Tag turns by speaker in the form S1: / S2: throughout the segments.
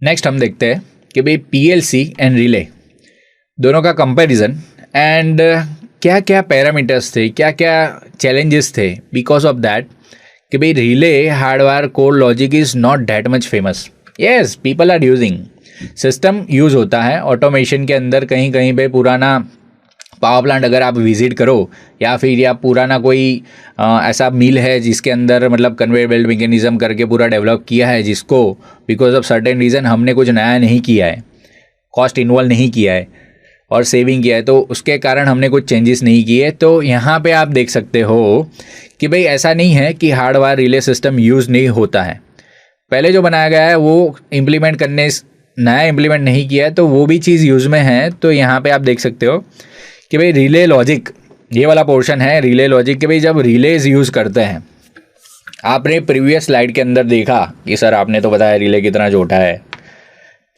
S1: Next हम देखते हैं कि भाई पीएलसी एंड रिले दोनों का कंपैरिजन एंड क्या क्या पैरामीटर्स थे, क्या क्या चैलेंजेस थे बिकॉज ऑफ दैट कि भाई relay hardware core logic is not that much famous. Yes, people are using, system use होता है ऑटोमेशन के अंदर. कहीं कहीं पे पुराना पावर प्लांट अगर आप विजिट करो या फिर या पुराना कोई ऐसा मिल है जिसके अंदर मतलब कन्वेयर बेल्ट मैकेनिज्म करके पूरा डेवलप किया है, जिसको बिकॉज ऑफ सर्टेन रीज़न हमने कुछ नया नहीं किया है, कॉस्ट इन्वॉल्व नहीं किया है और सेविंग किया है, तो उसके कारण हमने कुछ चेंजेस नहीं किए. तो यहाँ पे आप देख सकते हो कि भाई ऐसा नहीं है कि हार्डवेयर रिले सिस्टम यूज़ नहीं होता है. पहले जो बनाया गया है वो इम्प्लीमेंट करने, नया इम्प्लीमेंट नहीं किया है, तो वो भी चीज़ यूज़ में है. तो यहाँ पे आप देख सकते हो कि भाई रिले लॉजिक, ये वाला पोर्शन है रिले लॉजिक कि भाई जब रिलेज यूज़ करते हैं, आपने प्रीवियस स्लाइड के अंदर देखा कि सर आपने तो बताया रिले कितना छोटा है,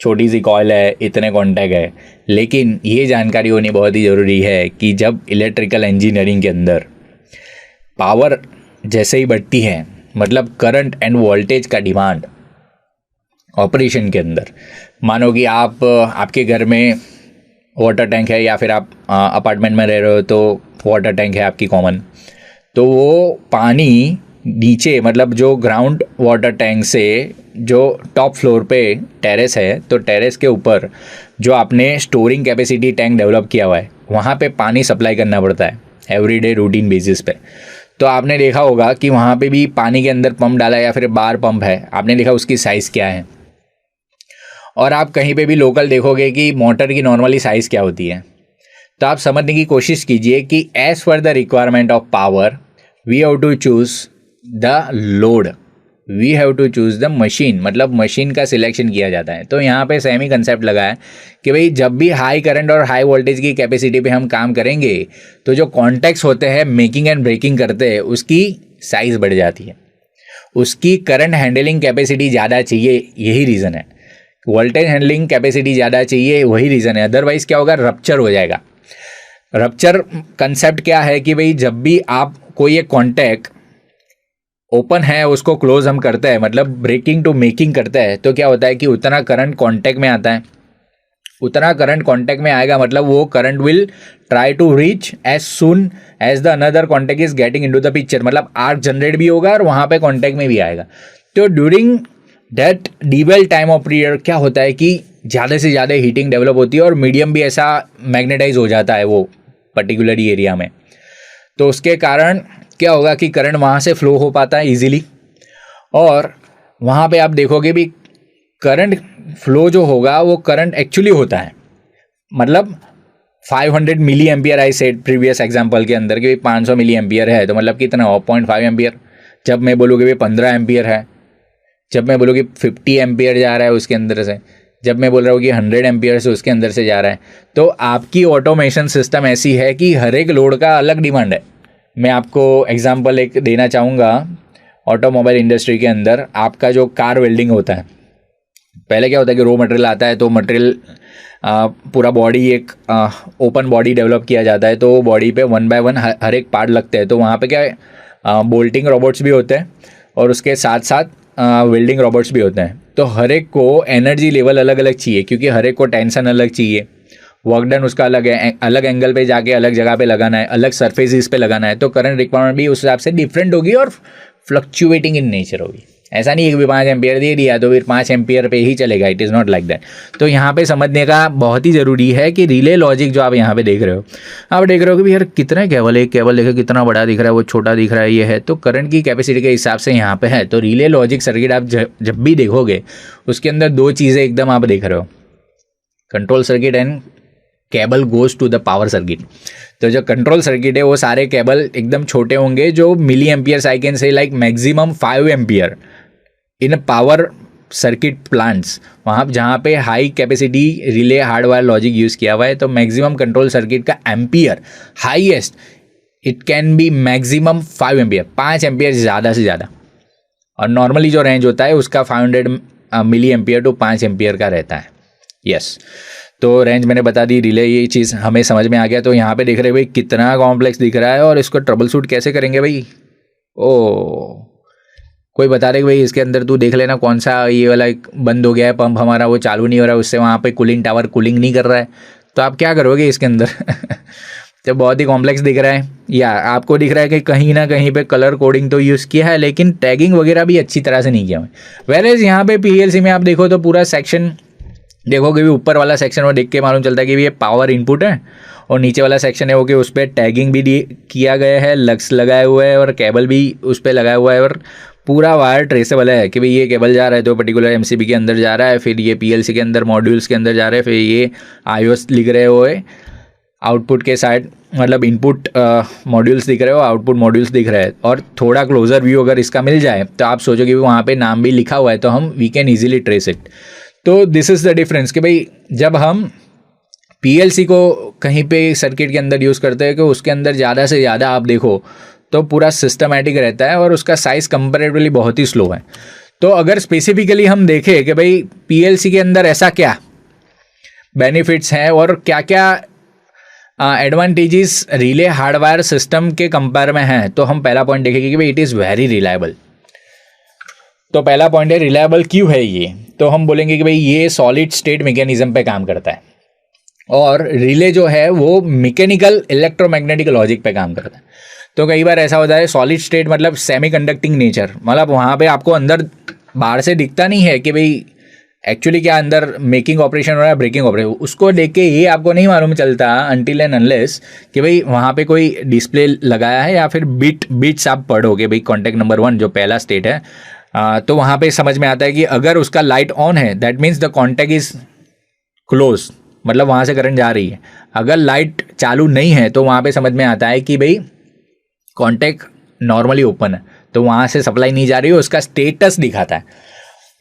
S1: छोटी सी कॉइल है, इतने कॉन्टैक्ट है, लेकिन ये जानकारी होनी बहुत ही ज़रूरी है कि जब इलेक्ट्रिकल इंजीनियरिंग के अंदर पावर जैसे ही बढ़ती है, मतलब करंट एंड वोल्टेज का डिमांड ऑपरेशन के अंदर, मानो कि आप आपके घर में वाटर टैंक है या फिर आप अपार्टमेंट में रह रहे हो तो वाटर टैंक है आपकी कॉमन, तो वो पानी नीचे मतलब जो ग्राउंड वाटर टैंक से जो टॉप फ्लोर पे टेरेस है, तो टेरेस के ऊपर जो आपने स्टोरिंग कैपेसिटी टैंक डेवलप किया हुआ है, वहाँ पे पानी सप्लाई करना पड़ता है एवरीडे रूटीन बेसिस पे. तो आपने देखा होगा कि वहाँ पे भी पानी के अंदर पंप डाला है या फिर बार पंप है, आपने देखा उसकी साइज़ क्या है. और आप कहीं पे भी लोकल देखोगे कि मोटर की नॉर्मली साइज़ क्या होती है. तो आप समझने की कोशिश कीजिए कि as per the requirement of power we have to choose the load, we have to choose the machine, मतलब मशीन का सिलेक्शन किया जाता है. तो यहाँ पे सेम ही कंसेप्ट लगा है कि भाई जब भी हाई करंट और हाई वोल्टेज की कैपेसिटी पे हम काम करेंगे तो जो कॉन्टैक्ट्स होते हैं मेकिंग एंड ब्रेकिंग करते हैं, उसकी साइज़ बढ़ जाती है, उसकी करंट हैंडलिंग कैपेसिटी ज़्यादा चाहिए, यही रीज़न है. वोल्टेज हैंडलिंग कैपेसिटी ज़्यादा चाहिए, वही रीज़न है. अदरवाइज़ क्या होगा, रप्चर हो जाएगा. रप्चर कंसेप्ट क्या है कि भाई जब भी आप कोई एक कॉन्टैक्ट ओपन है उसको क्लोज हम करते हैं, मतलब ब्रेकिंग टू मेकिंग करते हैं, तो क्या होता है कि उतना करंट कॉन्टैक्ट में आता है, उतना करंट कॉन्टैक्ट में आएगा, मतलब वो current will try to reach as soon as the another contact is getting into the picture, मतलब आर्क जनरेट भी होगा और वहाँ पे कॉन्टैक्ट में भी आएगा. तो during that dwell time of period क्या होता है कि ज़्यादा से ज़्यादा हीटिंग डेवलप होती है और मीडियम भी ऐसा मैग्नेटाइज हो जाता है वो पर्टिकुलर एरिया में. तो उसके कारण क्या होगा कि करंट वहाँ से फ्लो हो पाता है इजीली, और वहाँ पे आप देखोगे भी करंट फ्लो जो होगा वो करंट एक्चुअली होता है, मतलब 500 milli ampere I said previous example के अंदर कि 500 मिली एम्पियर है, तो मतलब कितना 0.5 एम्पियर. जब मैं बोलूँगी भाई 15 एम्पियर है, जब मैं बोलूँ कि 50 एम्पियर जा रहा है उसके अंदर से, जब मैं बोल रहा हूँ कि 100 एम्पियर से उसके अंदर से जा रहा है, तो आपकी ऑटोमेशन सिस्टम ऐसी है कि हर एक लोड का अलग डिमांड है. मैं आपको एग्जांपल एक देना चाहूँगा. ऑटोमोबाइल इंडस्ट्री के अंदर आपका जो कार वेल्डिंग होता है, पहले क्या होता है कि रॉ मटेरियल आता है, तो मटेरियल पूरा बॉडी एक ओपन बॉडी डेवलप किया जाता है, तो बॉडी पे 1 बाय 1 हर एक पार्ट लगते हैं. तो वहाँ पे क्या है, बोल्टिंग रोबोट्स भी होते हैं और उसके साथ साथ वेल्डिंग रोबोट्स भी होते हैं. तो हर एक को एनर्जी लेवल अलग अलग चाहिए, क्योंकि हर एक को टेंशन अलग चाहिए, वर्क डन उसका अलग है, अलग एंगल पे जाके अलग जगह पे लगाना है, अलग सरफेसिस पे लगाना है. तो करंट रिक्वायरमेंट भी उस हिसाब से डिफरेंट होगी और फ्लक्चुएटिंग इन नेचर होगी. ऐसा नहीं है कि 5 एम्पियर दे दिया तो फिर 5 एम्पियर पे ही चलेगा, it is not like that. तो यहाँ पे समझने का बहुत ही ज़रूरी है कि रिले लॉजिक जो आप यहाँ पे देख रहे हो, आप देख रहे हो कि भाई यार कितना केबल, एक केबल देखो कितना बड़ा दिख रहा है, वो छोटा दिख रहा है, ये है, तो करंट की कैपेसिटी के हिसाब से यहाँ पे है. तो रिले लॉजिक सर्किट आप जब भी देखोगे उसके अंदर दो चीज़ें एकदम आप देख रहे हो, control circuit and cable goes to the power circuit. तो जो कंट्रोल सर्किट है वो सारे केबल एकदम छोटे होंगे, जो milli ampere I can say like maximum 5 ampere in power circuit plants, वहाँ जहाँ पे high capacity relay hardwire logic use किया हुआ है, तो मैक्सिमम कंट्रोल सर्किट का ampere highest it can be maximum 5 ampere, 5 ampere ज़्यादा से ज़्यादा. और नॉर्मली जो रेंज होता है उसका 500 मिली एम्पियर टू 5 एम्पियर का रहता है. यस, तो रेंज मैंने बता दी, रिले ये चीज़ हमें समझ में आ गया. तो यहाँ पे देख रहे भाई कितना कॉम्प्लेक्स दिख रहा है और इसको ट्रबल शूट कैसे करेंगे भाई. ओ कोई बता दे कि भाई इसके अंदर तू देख लेना कौन सा ये वाला एक बंद हो गया है पंप हमारा, वो चालू नहीं हो रहा है, उससे वहाँ पे कूलिंग टावर कूलिंग नहीं कर रहा है, तो आप क्या करोगे इसके अंदर? जब बहुत ही कॉम्प्लेक्स दिख रहा है, या आपको दिख रहा है कि कहीं ना कहीं पे कलर कोडिंग तो यूज़ किया है लेकिन टैगिंग वगैरह भी अच्छी तरह से नहीं किया है। वेयर एज यहाँ पे पीएलसी में आप देखो तो पूरा सेक्शन देखोगे भी, ऊपर वाला सेक्शन वो देख के मालूम चलता है कि ये पावर इनपुट है, और नीचे वाला सेक्शन है वो कि उस पर टैगिंग भी किया गया है, लक्स लगाए हुए है और केबल भी उस पर लगा हुआ है, और पूरा वायर ट्रेसेबल है कि भाई ये केबल जा रहा है तो पर्टिकुलर एमसीबी के अंदर जा रहा है, फिर ये पीएलसी के अंदर मॉड्यूल्स के अंदर जा रहा है, फिर ये आईओएस लिख रहे हुए आउटपुट के साइड, मतलब इनपुट मॉड्यूल्स दिख रहे हो, आउटपुट मॉड्यूल्स दिख रहे हैं। और थोड़ा क्लोजर व्यू अगर इसका मिल जाए तो आप सोचो कि वहाँ पे नाम भी लिखा हुआ है तो हम we can easily trace it. तो दिस इज़ द डिफरेंस कि भाई जब हम पीएलसी को कहीं पे सर्किट के अंदर यूज़ करते हैं कि उसके अंदर ज़्यादा से ज़्यादा आप देखो तो पूरा सिस्टमैटिक रहता है और उसका साइज़ कंपेरेटिवली बहुत ही स्लो है। तो अगर स्पेसिफिकली हम देखें कि भाई पीएलसी के अंदर ऐसा क्या बेनिफिट्स हैं और क्या क्या एडवांटेजेस रिले हार्डवायर सिस्टम के कंपेयर में हैं, तो हम पहला पॉइंट देखेंगे कि भाई इट इज़ वेरी रिलायबल। तो पहला पॉइंट है रिलायबल क्यों है ये, तो हम बोलेंगे कि भाई ये सॉलिड स्टेट मैकेनिज्म पे काम करता है और रिले जो है वो मैकेनिकल इलेक्ट्रोमैग्नेटिक लॉजिक पे काम करता है। तो कई बार ऐसा होता है सॉलिड स्टेट मतलब सेमी कंडक्टिंग नेचर, मतलब वहाँ पे आपको अंदर बाहर से दिखता नहीं है कि भाई एक्चुअली क्या अंदर मेकिंग ऑपरेशन हो रहा है, ब्रेकिंग ऑपरेशन, उसको देख के ये आपको नहीं मालूम चलता अनटिल एंड अनलेस कि भाई वहाँ पे कोई डिस्प्ले लगाया है या फिर बिट्स आप पढ़ोगे भाई कॉन्टैक्ट नंबर 1 जो पहला स्टेट है, तो वहाँ पे समझ में आता है कि अगर उसका लाइट ऑन है that means the contact is close, मतलब वहाँ से करंट जा रही है। अगर लाइट चालू नहीं है तो वहाँ पे समझ में आता है कि भाई कॉन्टैक्ट नॉर्मली ओपन है, तो वहाँ से सप्लाई नहीं जा रही है, उसका स्टेटस दिखाता है।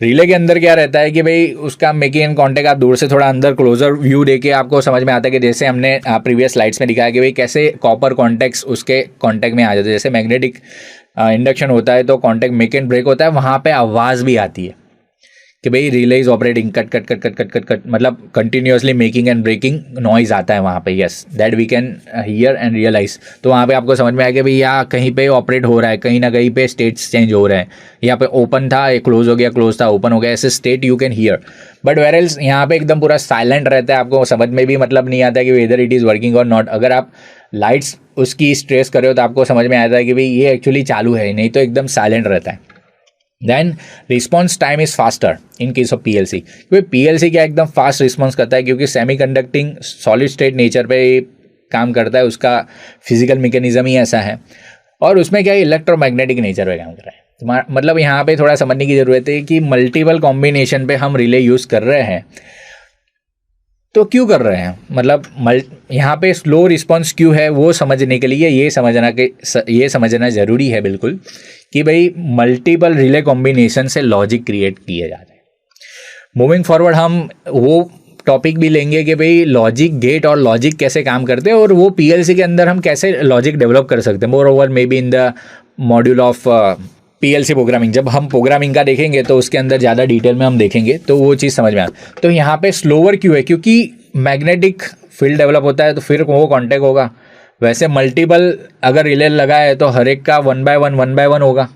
S1: रिले के अंदर क्या रहता है कि भाई उसका मेकिंग एंड कॉन्टैक्ट आप दूर से थोड़ा अंदर क्लोजर व्यू देके आपको समझ में आता है कि जैसे हमने प्रीवियस स्लाइड्स में दिखाया कि भाई कैसे कॉपर कॉन्टैक्ट्स उसके कॉन्टैक्ट में आ जाते हैं। जैसे मैग्नेटिक इंडक्शन होता है तो कॉन्टैक्ट मेक एंड ब्रेक होता है, वहाँ पे आवाज़ भी आती है कि भाई relay is operating cut cut cut cut cut cut cut, मतलब continuously making and breaking noise आता है वहाँ पे। Yes that we can hear and realise. तो वहाँ पे आपको समझ में आया कि भाई यहाँ कहीं पे ऑपरेट हो रहा है, कहीं ना कहीं पे स्टेट्स चेंज हो रहे हैं, यहाँ पे ओपन था ये क्लोज हो गया, क्लोज था ओपन हो गया, ऐसे state you can hear. But where else यहाँ पे एकदम पूरा साइलेंट रहता है, आपको समझ में भी मतलब नहीं आता कि वेदर इट इज़ वर्किंग और नॉट। अगर आप लाइट्स उसकी स्ट्रेस कर रहे हो तो आपको समझ में आता है कि भाई ये एक्चुअली चालू है, नहीं तो एकदम साइलेंट रहता है। Then response time is faster in case of PLC, क्योंकि पीएलसी क्या एकदम फास्ट रिस्पॉन्स करता है क्योंकि semi conducting solid state nature पे काम करता है, उसका फिजिकल मैकेनिज्म ही ऐसा है, और उसमें क्या है इलेक्ट्रोमैग्नेटिक नेचर पे काम कर रहा है। मतलब यहाँ पे थोड़ा समझने की ज़रूरत है कि मल्टीपल कॉम्बिनेशन पे हम रिले यूज़ कर रहे हैं, तो क्यों कर रहे हैं, मतलब यहाँ पे स्लो रिस्पॉन्स क्यों है वो समझने के लिए ये समझना ज़रूरी है बिल्कुल कि भाई मल्टीपल रिले कॉम्बिनेशन से लॉजिक क्रिएट किए जाते हैं। मूविंग फॉरवर्ड हम वो टॉपिक भी लेंगे कि भाई लॉजिक गेट और लॉजिक कैसे काम करते हैं और वो पीएलसी के अंदर हम कैसे लॉजिक डेवलप कर सकते हैं। More over may be in the module of PLC programming, जब हम प्रोग्रामिंग का देखेंगे तो उसके अंदर ज़्यादा डिटेल में हम देखेंगे तो वो चीज़ समझ में आ। तो यहाँ पे स्लोअर क्यों है, क्योंकि मैग्नेटिक फील्ड डेवलप होता है तो फिर वो कॉन्टैक्ट होगा। वैसे मल्टीपल अगर रिले लगा है तो हर एक का 1 बाय 1 होगा,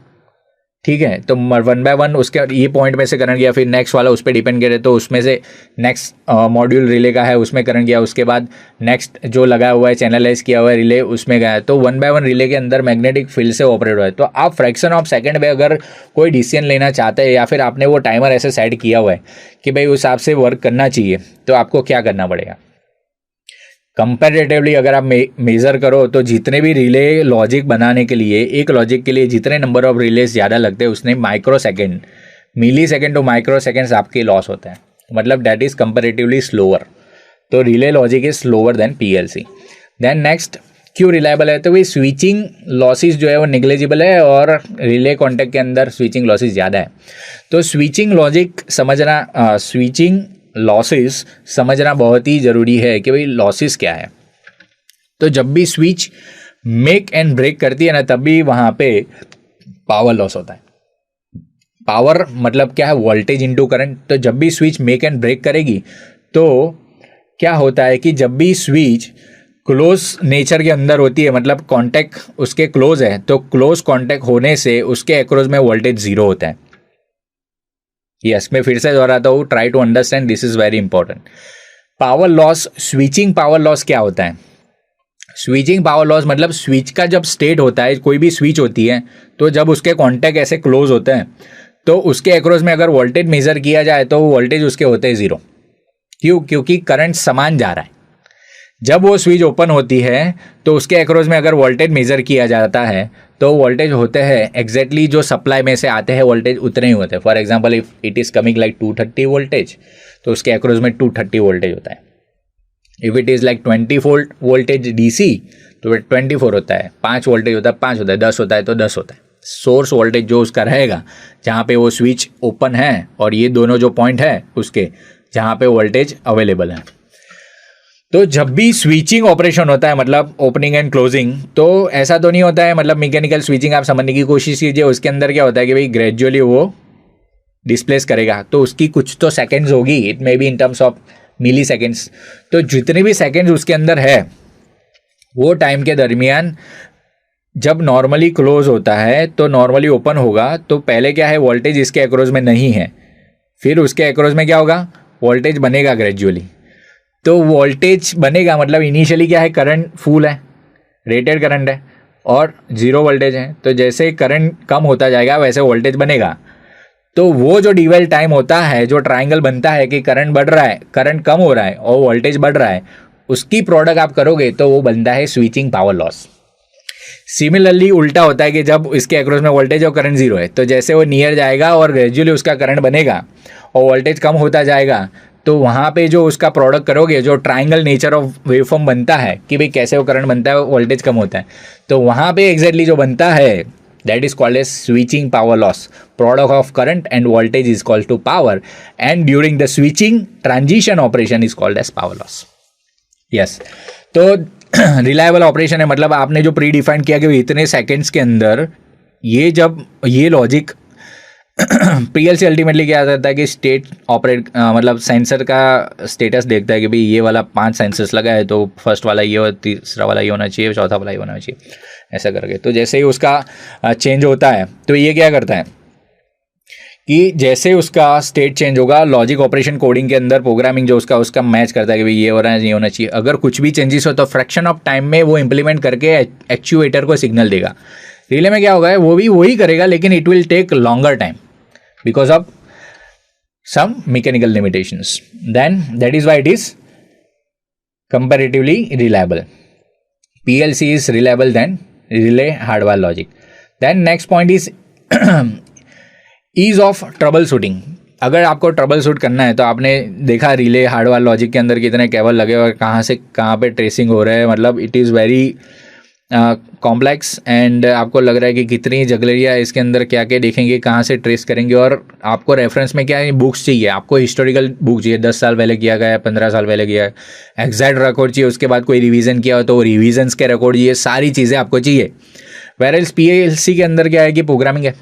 S1: ठीक है। तो 1 बाय 1 उसके ये पॉइंट में से करंट गया, फिर नेक्स्ट वाला उस पर डिपेंड करे तो उसमें से नेक्स्ट मॉड्यूल रिले का है उसमें करंट गया, उसके बाद नेक्स्ट जो लगा हुआ है चैनलाइज किया हुआ है रिले उसमें गया, तो 1 बाय 1 रिले के अंदर मैग्नेटिक फील्ड से ऑपरेट हुआ है। तो आप फ्रैक्शन ऑफ सेकंड में अगर कोई डिसीजन लेना चाहते हैं या फिर आपने वो टाइमर ऐसे सेट किया हुआ है कि भाई उस हिसाब से वर्क करना चाहिए, तो आपको क्या करना पड़ेगा। कंपैरेटिवली अगर आप मेज़र करो तो जितने भी रिले लॉजिक बनाने के लिए, एक लॉजिक के लिए जितने नंबर ऑफ रिलेज ज़्यादा लगते हैं उसने micro second, milli second to micro seconds आपके लॉस होते हैं, मतलब डैट इज़ कंपैरेटिवली स्लोअर। तो relay logic is slower than PLC. Then next क्यों रिलायबल है, तो भाई स्विचिंग लॉसेस जो है वो निग्लेजिबल है और रिले कॉन्टैक्ट के अंदर स्विचिंग लॉसेस ज़्यादा है। तो स्विचिंग लॉजिक समझना, स्विचिंग लॉसेस समझना बहुत ही ज़रूरी है कि भाई लॉसेस क्या है। तो जब भी स्विच मेक एंड ब्रेक करती है ना तब भी वहाँ पे पावर लॉस होता है। पावर मतलब क्या है, वोल्टेज इनटू करंट। तो जब भी स्विच मेक एंड ब्रेक करेगी तो क्या होता है कि जब भी स्विच क्लोज नेचर के अंदर होती है, मतलब कॉन्टैक्ट उसके क्लोज है, तो क्लोज कॉन्टैक्ट होने से उसके एक्रोस में वोल्टेज जीरो होता है। यस, मैं फिर से दोहराता हूँ, try to understand, this is very important. Power loss, switching power loss क्या होता है? स्विचिंग पावर लॉस मतलब स्विच का जब स्टेट होता है, कोई भी स्विच होती है, तो जब उसके कॉन्टैक्ट ऐसे क्लोज होते हैं तो उसके एक्रोस में अगर वोल्टेज मेजर किया जाए तो वोल्टेज उसके होते हैं जीरो। क्यों? क्योंकि करंट समान जा रहा है। जब वो स्विच ओपन होती है तो उसके एक्रोस में अगर वोल्टेज मेजर किया जाता है तो वोल्टेज होते हैं एग्जैक्टली जो सप्लाई में से आते हैं वोल्टेज उतने ही होते हैं। For example if it is coming like 230 voltage, तो उसके एक्रोस में 230 वोल्टेज होता है। If it is like 20 volt voltage DC तो 24 होता है, 5 वोल्टेज होता है 5 होता है, 10 होता है तो 10 होता है। सोर्स वोल्टेज जो उसका रहेगा जहाँ पे वो स्विच ओपन है और ये दोनों जो पॉइंट है उसके जहाँ पे वोल्टेज अवेलेबल है। तो जब भी स्विचिंग ऑपरेशन होता है, मतलब ओपनिंग एंड क्लोजिंग, तो ऐसा तो नहीं होता है, मतलब मैकेनिकल स्विचिंग आप समझने की कोशिश कीजिए। उसके अंदर क्या होता है कि भाई ग्रेजुअली वो डिस्प्लेस करेगा, तो उसकी कुछ तो सेकेंड्स होगी, it may be in terms of milli seconds. तो जितने भी सेकेंड्स उसके अंदर है वो टाइम के दरमियान जब नॉर्मली क्लोज होता है तो नॉर्मली ओपन होगा, तो पहले क्या है, वोल्टेज इसके एक्रोस में नहीं है, फिर उसके एक्रोस में क्या होगा, वोल्टेज बनेगा ग्रेजुअली। तो वोल्टेज बनेगा मतलब इनिशियली क्या है, करंट फुल है, रेटेड करंट है और जीरो वोल्टेज है। तो जैसे करंट कम होता जाएगा वैसे वोल्टेज बनेगा। तो वो जो ड्यूअल टाइम होता है, जो ट्रायंगल बनता है कि करंट बढ़ रहा है, करंट कम हो रहा है और वोल्टेज बढ़ रहा है, उसकी प्रोडक्ट आप करोगे तो वो बनता है स्विचिंग पावर लॉस। सिमिलरली उल्टा होता है कि जब इसके अक्रॉस में वोल्टेज और करंट जीरो है, तो जैसे वो नियर जाएगा और ग्रेजुअली उसका करंट बनेगा और वोल्टेज कम होता जाएगा, तो वहाँ पे जो उसका प्रोडक्ट करोगे, जो ट्रायंगल नेचर ऑफ वेवफॉर्म बनता है कि भाई कैसे वो करंट बनता है, वोल्टेज कम होता है, तो वहाँ पे एग्जैक्टली जो बनता है that is called as switching power loss. Product of current and voltage is called to power, and during the switching transition operation is called as power loss. Yes. तो रिलायबल ऑपरेशन है, मतलब आपने जो pre defined किया कि इतने seconds के अंदर ये जब ये लॉजिक पीएलसी अल्टीमेटली क्या आता है कि स्टेट ऑपरेट मतलब सेंसर का स्टेटस देखता है कि भाई ये वाला 5 सेंसर्स लगा है, तो फर्स्ट वाला ये, तीसरा वाला ये होना चाहिए, चौथा वाला ये होना चाहिए, ऐसा करके। तो जैसे ही उसका चेंज होता है तो ये क्या करता है कि जैसे उसका स्टेट चेंज होगा, लॉजिक ऑपरेशन कोडिंग के अंदर प्रोग्रामिंग जो उसका मैच करता है कि भाई ये हो रहा है, ये होना चाहिए। अगर कुछ भी चेंजेस हो तो फ्रैक्शन ऑफ टाइम में वो इंप्लीमेंट करके एक्चुएटर को सिग्नल देगा। रिले में क्या होगा, वो भी वही करेगा लेकिन it will take longer time because of some mechanical limitations. Then that is why it is comparatively reliable. PLC is reliable than relay hardware logic. Then next point is ease of troubleshooting. अगर आपको trouble shoot करना है तो आपने देखा relay hardware logic के अंदर कितने केबल लगे और कहाँ से कहाँ पे ट्रेसिंग हो रहा है, मतलब it is very complex and आपको लग रहा है कि कितनी जगलरिया है इसके अंदर, क्या क्या देखेंगे, कहाँ से ट्रेस करेंगे। और आपको रेफरेंस में क्या है, बुक्स चाहिए, आपको हिस्टोरिकल बुक चाहिए, 10 साल पहले किया गया है, 15 साल पहले किया है, एग्जैक्ट रिकॉर्ड चाहिए। उसके बाद कोई रिवीजन किया हो तो रिवीजन्स के रिकॉर्ड चाहिए, सारी चीज़ें आपको चाहिए। वेयरएल्स पीएलसी के अंदर क्या है कि प्रोग्रामिंग है,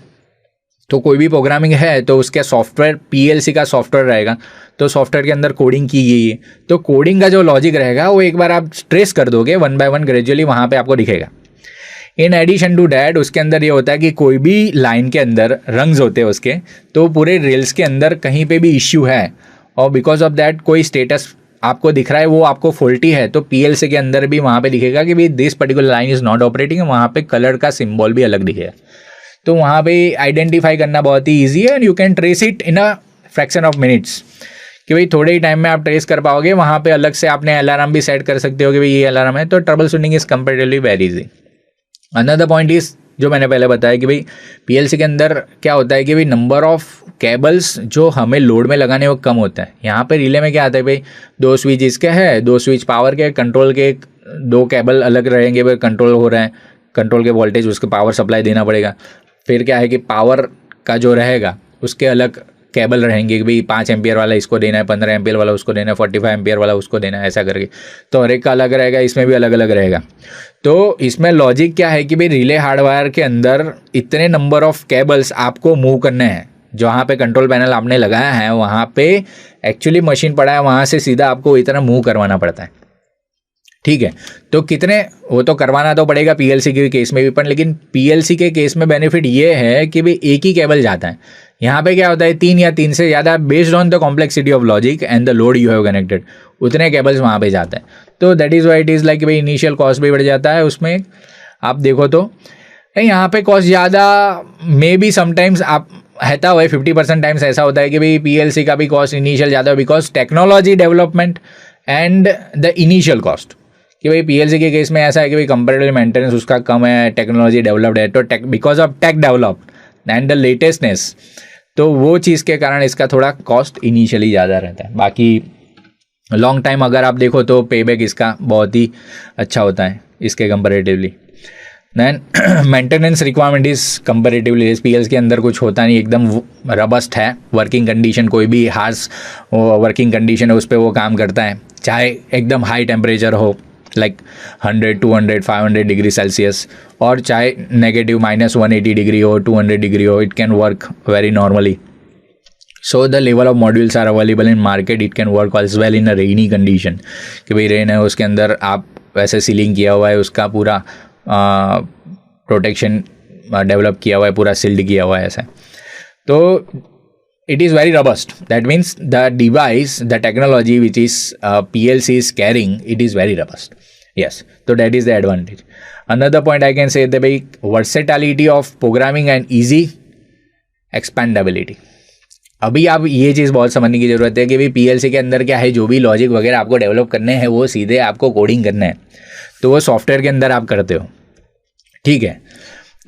S1: तो कोई भी प्रोग्रामिंग है तो उसका सॉफ्टवेयर पीएलसी का सॉफ्टवेयर रहेगा, तो सॉफ्टवेयर के अंदर कोडिंग की गई है, तो कोडिंग का जो लॉजिक रहेगा वो एक बार आप ट्रेस कर दोगे 1 by 1 ग्रेजुअली वहाँ पे आपको दिखेगा। इन एडिशन टू डैट उसके अंदर ये होता है कि कोई भी लाइन के अंदर रंग्स होते हैं उसके, तो पूरे रेल्स के अंदर कहीं पे भी इश्यू है और बिकॉज ऑफ दैट कोई स्टेटस आपको दिख रहा है वो आपको फॉल्टी है, तो पीएलसी के अंदर भी वहाँ पे दिखेगा कि भाई this particular line is not operating, वहाँ पे कलर का सिम्बॉल भी अलग दिखेगा। तो वहाँ पे आइडेंटिफाई करना बहुत ही ईजी है and you can trace it in a fraction of minutes, कि भाई थोड़े ही टाइम में आप ट्रेस कर पाओगे। वहाँ पे अलग से आपने अलार्म भी सेट कर सकते हो कि भाई ये अलार्म है, तो trouble shooting is comparatively very easy. Another point is जो मैंने पहले बताया कि भाई पीएलसी के अंदर क्या होता है कि भाई नंबर ऑफ केबल्स जो हमें लोड में लगाने वो कम होता है। यहाँ पे रिले में क्या आता है भाई 2 स्विच इसके है, 2 स्विच पावर के, कंट्रोल के 2 केबल अलग रहेंगे, भाई कंट्रोल हो रहा है, कंट्रोल के वोल्टेज उसके पावर सप्लाई देना पड़ेगा। फिर क्या है कि पावर का जो रहेगा उसके अलग केबल रहेंगे कि भाई 5 एम्पियर वाला इसको देना है, 15 एम्पियर वाला उसको देना है, 45 एम्पियर वाला उसको देना है, ऐसा करके। तो हर एक का अलग रहेगा, इसमें भी अलग अलग रहेगा। तो इसमें लॉजिक क्या है कि भाई रिले हार्डवायर के अंदर इतने नंबर ऑफ केबल्स आपको मूव करने हैं, जहाँ पे कंट्रोल पैनल आपने लगाया है वहाँ पे एक्चुअली मशीन पड़ा है, वहाँ से सीधा आपको इतना मूव करवाना पड़ता है। ठीक है, तो कितने वो तो करवाना तो पड़ेगा पीएलसी के केस में भी, पर लेकिन पीएलसी के केस में बेनिफिट ये है कि भाई एक ही केबल जाता है। यहाँ पे क्या होता है 3 या 3 से ज़्यादा, based on the complexity of logic and the load you have connected, उतने केबल्स वहाँ पे जाते हैं। तो that is why it is like भाई इनिशियल कॉस्ट भी बढ़ जाता है उसमें। आप देखो तो यहाँ पे कॉस्ट ज़्यादा मे बी समटाइम्स आप रहता हुआ 50% टाइम्स ऐसा होता है कि भाई पीएलसी का भी कॉस्ट इनिशियल ज़्यादा है, because technology development and the initial cost, कि भाई पीएलसी के केस में ऐसा है कि भाई कंपेरेटिवली मेंटेनेंस उसका कम है, टेक्नोलॉजी डेवलप्ड है, तो tech because of tech developed and the latestness, तो वो चीज़ के कारण इसका थोड़ा कॉस्ट इनिशियली ज़्यादा रहता है। बाकी लॉन्ग टाइम अगर आप देखो तो पेबैक इसका बहुत ही अच्छा होता है इसके comparatively. Then maintenance requirement is comparatively एसपीएल्स के अंदर कुछ होता नहीं, एकदम रबस्ट है। वर्किंग कंडीशन कोई भी हार्श वर्किंग कंडीशन है उस पर वो काम करता है, चाहे एकदम हाई टेम्परेचर हो लाइक 100, 200, 500 डिग्री सेल्सियस, और चाहे नेगेटिव -180 डिग्री हो, 200 डिग्री हो, it can work very normally. So the level of modules are available in market, it can work also well in a rainy condition, कि भाई rain है उसके अंदर आप वैसे सीलिंग किया हुआ है, उसका पूरा प्रोटेक्शन डेवलप किया हुआ है, पूरा सील्ड किया हुआ है ऐसा। तो it is very robust. That means the device, the technology which is PLC is carrying, it is very robust. Yes, so that is the advantage. Another point I can say that by versatility of programming and easy expandability. अभी आप ये चीज़ बहुत समझने की ज़रूरत है कि भाई पीएलसी के अंदर क्या है, जो भी लॉजिक वगैरह आपको डेवलप करने हैं वो सीधे आपको कोडिंग करना है, तो वो सॉफ्टवेयर के अंदर आप करते हो, ठीक है।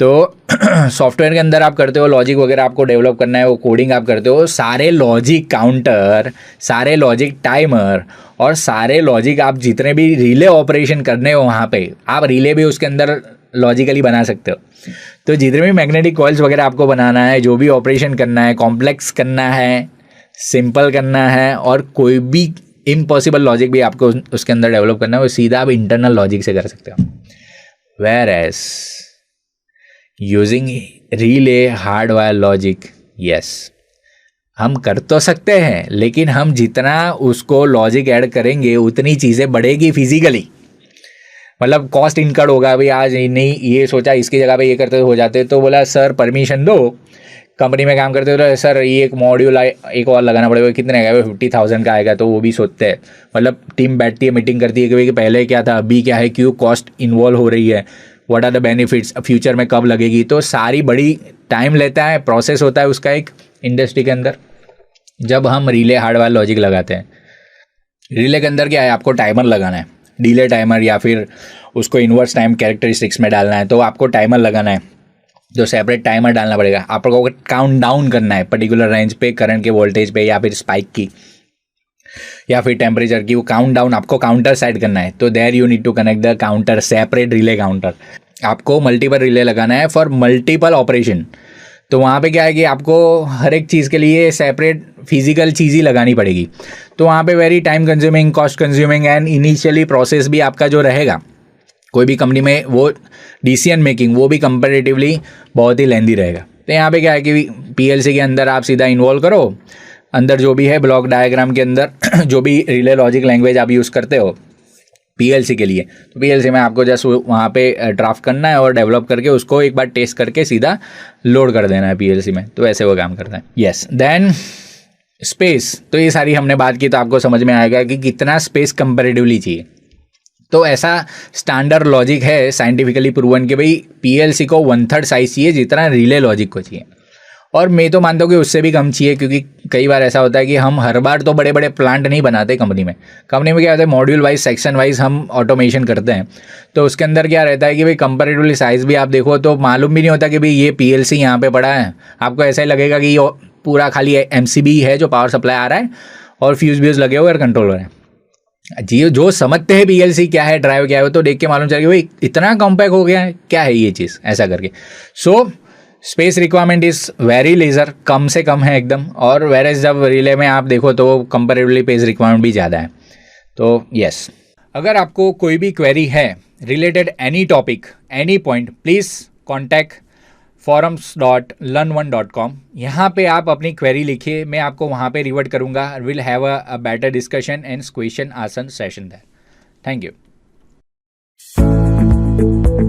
S1: तो सॉफ्टवेयर के अंदर आप करते हो, लॉजिक वगैरह आपको डेवलप करना है, वो कोडिंग आप करते हो, सारे लॉजिक काउंटर, सारे लॉजिक टाइमर और सारे लॉजिक आप जितने भी रिले ऑपरेशन करने हो वहाँ पे, आप रिले भी उसके अंदर लॉजिकली बना सकते हो। तो जितने भी मैग्नेटिक कॉइल्स वगैरह आपको बनाना है, जो भी ऑपरेशन करना है, कॉम्प्लेक्स करना है, सिंपल करना है, और कोई भी इम्पॉसिबल लॉजिक भी आपको उसके अंदर डेवलप करना है, वो सीधा आप इंटरनल लॉजिक से कर सकते हो। Whereas using relay hardwire logic, yes हम कर तो सकते हैं, लेकिन हम जितना उसको लॉजिक ऐड करेंगे उतनी चीज़ें बढ़ेगी फिजिकली, मतलब कॉस्ट इनकर्ड होगा। भाई आज नहीं ये सोचा इसकी जगह पे ये करते हो जाते, तो बोला सर परमिशन दो, कंपनी में काम करते हो तो सर ये एक मॉड्यूल एक और लगाना पड़ेगा, कितने आएगा, 50,000 का आएगा, तो वो भी सोचते हैं। मतलब टीम बैठती है, मीटिंग करती है कि भाई पहले क्या था, अभी क्या है, क्यों कॉस्ट इन्वॉल्व हो रही है, what are the benefits, future में कब लगेगी, तो सारी बड़ी टाइम लेता है, प्रोसेस होता है उसका एक इंडस्ट्री के अंदर। जब हम रिले हार्डवेयर लॉजिक लगाते हैं, रिले के अंदर क्या है, आपको टाइमर लगाना है, डिले टाइमर, या फिर उसको इन्वर्स टाइम कैरेक्टरिस्टिक्स में डालना है, तो आपको टाइमर लगाना है, जो सेपरेट टाइमर डालना पड़ेगा। आपको काउंट डाउन करना है पर्टिकुलर रेंज पे, करंट के वोल्टेज पे, या फिर स्पाइक की, या फिर टेम्परेचर की, वो काउंट डाउन आपको काउंटर सेट करना है। तो there you need to connect the counter, separate relay counter. आपको मल्टीपल रिले लगाना है फॉर मल्टीपल ऑपरेशन। तो वहाँ पे क्या है कि आपको हर एक चीज़ के लिए सेपरेट फिजिकल चीज़ ही लगानी पड़ेगी। तो वहाँ पे very time consuming, cost consuming and initially process भी आपका जो रहेगा कोई भी कंपनी में, वो डिसीजन मेकिंग वो भी कंपैरेटिवली बहुत ही लेंदी रहेगा। तो यहाँ पे क्या है कि पीएलसी के अंदर आप सीधा इन्वॉल्व करो, अंदर जो भी है ब्लॉक डायग्राम के अंदर जो भी रिले लॉजिक लैंग्वेज आप यूज़ करते हो पीएलसी के लिए, तो पीएलसी में आपको जस्ट वहाँ पे ड्राफ्ट करना है और डेवलप करके उसको एक बार टेस्ट करके सीधा लोड कर देना है पीएलसी में। तो ऐसे वो काम करता है। यस, देन स्पेस, तो ये सारी हमने बात की, तो आपको समझ में आएगा कि कितना स्पेस कंपैरेटिवली चाहिए। तो ऐसा स्टैंडर्ड लॉजिक है साइंटिफिकली प्रूवन कि भाई पीएलसी को 1/3 साइज चाहिए जितना रिले लॉजिक को चाहिए, और मैं तो मानता हूँ कि उससे भी कम चाहिए, क्योंकि कई बार ऐसा होता है कि हम हर बार तो बड़े बड़े प्लांट नहीं बनाते कंपनी में। कंपनी में क्या होता है, मॉड्यूल वाइज, सेक्शन वाइज हम ऑटोमेशन करते हैं, तो उसके अंदर क्या रहता है कि भाई कंपैरेटिवली साइज़ भी आप देखो तो मालूम भी नहीं होता कि भाई ये पीएलसी यहाँ पे पड़ा है। आपको ऐसा ही लगेगा कि ये पूरा खाली एमसीबी है जो पावर सप्लाई आ रहा है, और फ्यूज व्यूज लगे हुए और कंट्रोलर है। जी, जो समझते हैं पीएलसी क्या है, ड्राइव क्या है, तो देख के मालूम चलेगा भाई इतना कॉम्पैक्ट हो गया है, क्या है ये चीज़, ऐसा करके। So space requirement is very lesser, कम से कम है एकदम। और वेरेज जब रिले में आप देखो तो कंपेरेटिवली स्पेस रिक्वायरमेंट भी ज़्यादा है। तो यस, अगर आपको कोई भी क्वेरी है related any topic, any point, please contact forums.learn1.com। यहाँ पे आप अपनी क्वेरी लिखिए, मैं आपको वहाँ पे रिवर्ट करूँगा। Will have a better discussion and question answer session that. Thank you.
S2: है।